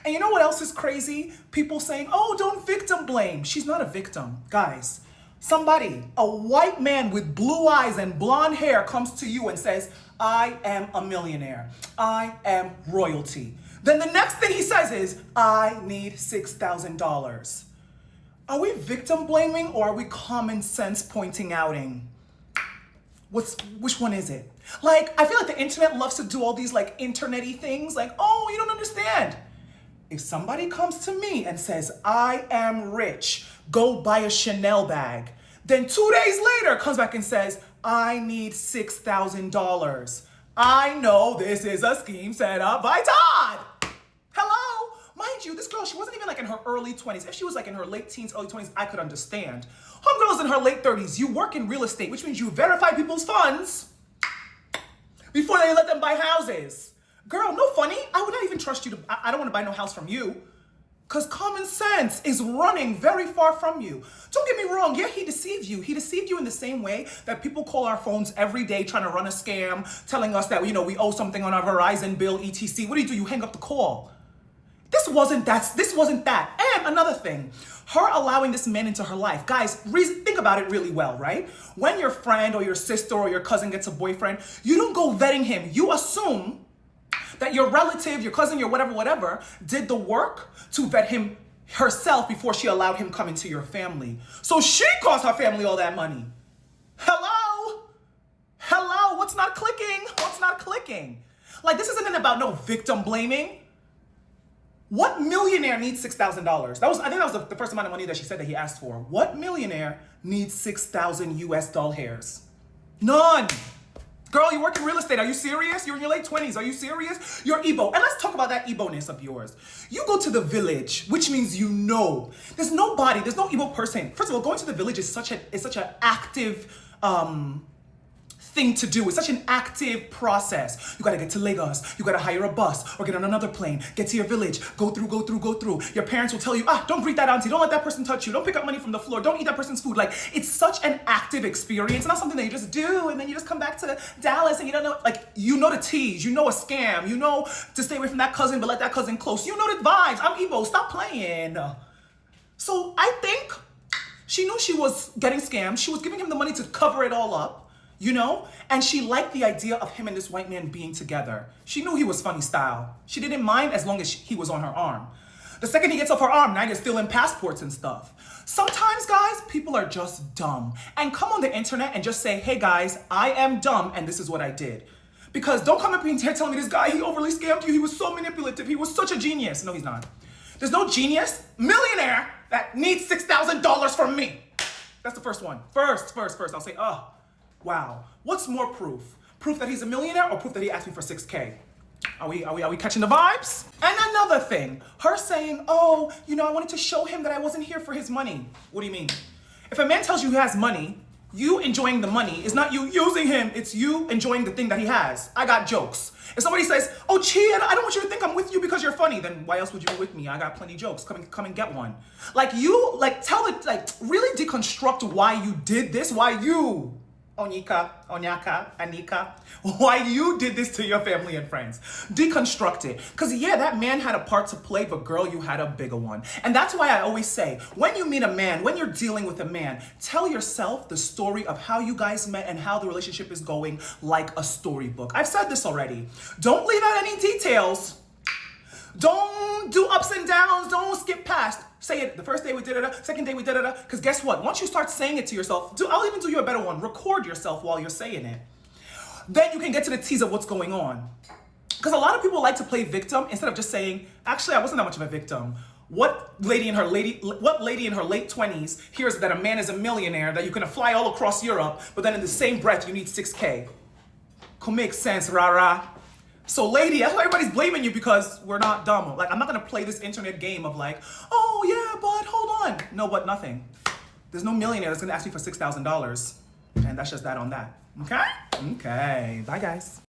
And you know what else is crazy? People saying, oh, don't victim blame. She's not a victim. Guys, somebody, a white man with blue eyes and blonde hair comes to you and says, I am a millionaire. I am royalty. Then the next thing he says is, I need $6,000. Are we victim blaming or are we common sense pointing outing? Which one is it? Like, I feel like the internet loves to do all these like internet-y things like, oh, you don't understand. If somebody comes to me and says, I am rich, go buy a Chanel bag, then 2 days later comes back and says, I need $6,000. I know this is a scheme set up by Todd. Hello? Mind you, this girl, she wasn't even like in her early 20s. If she was like in her late teens, early 20s, I could understand. Homegirl's in her late 30s. You work in real estate, which means you verify people's funds before they let them buy houses. Girl, no funny. I would not even trust you to, I don't want to buy no house from you. Because common sense is running very far from you. Don't get me wrong. Yeah, he deceived you. He deceived you in the same way that people call our phones every day trying to run a scam, telling us that, you know, we owe something on our Verizon bill, etc. What do? You hang up the call. This wasn't that. And another thing, her allowing this man into her life. Guys, think about it really well, right? When your friend or your sister or your cousin gets a boyfriend, you don't go vetting him. You assume that your relative, your cousin, your whatever, did the work to vet him herself before she allowed him come into your family. So she cost her family all that money. Hello? Hello? What's not clicking? What's not clicking? Like, this isn't about no victim blaming. What millionaire needs $6,000? I think that was the first amount of money that she said that he asked for. What millionaire needs 6,000 US dollars? None. Girl, you work in real estate. Are you serious? You're in your late 20s. Are you serious? You're Igbo. And let's talk about that Igbo-ness of yours. You go to the village, which means you know. There's no Igbo person. First of all, going to the village is such an active thing to do. It's such an active process. You gotta get to Lagos. You gotta hire a bus or get on another plane. Get to your village. Go through. Your parents will tell you, don't greet that auntie. Don't let that person touch you. Don't pick up money from the floor. Don't eat that person's food. Like, it's such an active experience. Not something that you just do and then you just come back to Dallas and you don't know, like, you know the tease. You know a scam. You know to stay away from that cousin, but let that cousin close. You know the vibes. I'm Igbo. Stop playing. So I think she knew she was getting scammed. She was giving him the money to cover it all up. You know? And she liked the idea of him and this white man being together. She knew he was funny style. She didn't mind as long as he was on her arm. The second he gets off her arm, now you're stealing passports and stuff. Sometimes, guys, people are just dumb. And come on the internet and just say, hey guys, I am dumb and this is what I did. Because don't come up here telling me this guy, he overly scammed you. He was so manipulative. He was such a genius. No, he's not. There's no genius, millionaire that needs $6,000 from me. That's the first one. First. I'll say, wow. What's more proof? Proof that he's a millionaire or proof that he asked me for 6K? Are we catching the vibes? And another thing, her saying, oh, you know, I wanted to show him that I wasn't here for his money. What do you mean? If a man tells you he has money, you enjoying the money is not you using him. It's you enjoying the thing that he has. I got jokes. If somebody says, oh, Chi, I don't want you to think I'm with you because you're funny, then why else would you be with me? I got plenty of jokes. Come and get one. Like, you, like, really deconstruct why you did this, why you, Onyeka, Anika, why you did this to your family and friends. Deconstruct it. Because yeah, that man had a part to play, but girl, you had a bigger one. And that's why I always say, when you meet a man, when you're dealing with a man, tell yourself the story of how you guys met and how the relationship is going like a storybook. I've said this already. Don't leave out any details. Don't do ups and downs. Don't skip past. Say it the first day we did it, second day we did it. Because guess what? Once you start saying it to yourself, I'll even do you a better one. Record yourself while you're saying it. Then you can get to the tease of what's going on. Because a lot of people like to play victim instead of just saying, actually, I wasn't that much of a victim. What lady in her late 20s hears that a man is a millionaire, that you can fly all across Europe, but then in the same breath you need 6K? Could make sense, rara. So lady, that's why everybody's blaming you because we're not dumb. Like, I'm not gonna play this internet game of like, oh yeah, but hold on. No, but nothing. There's no millionaire that's gonna ask me for $6,000. And that's just that on that. Okay? Okay, bye guys.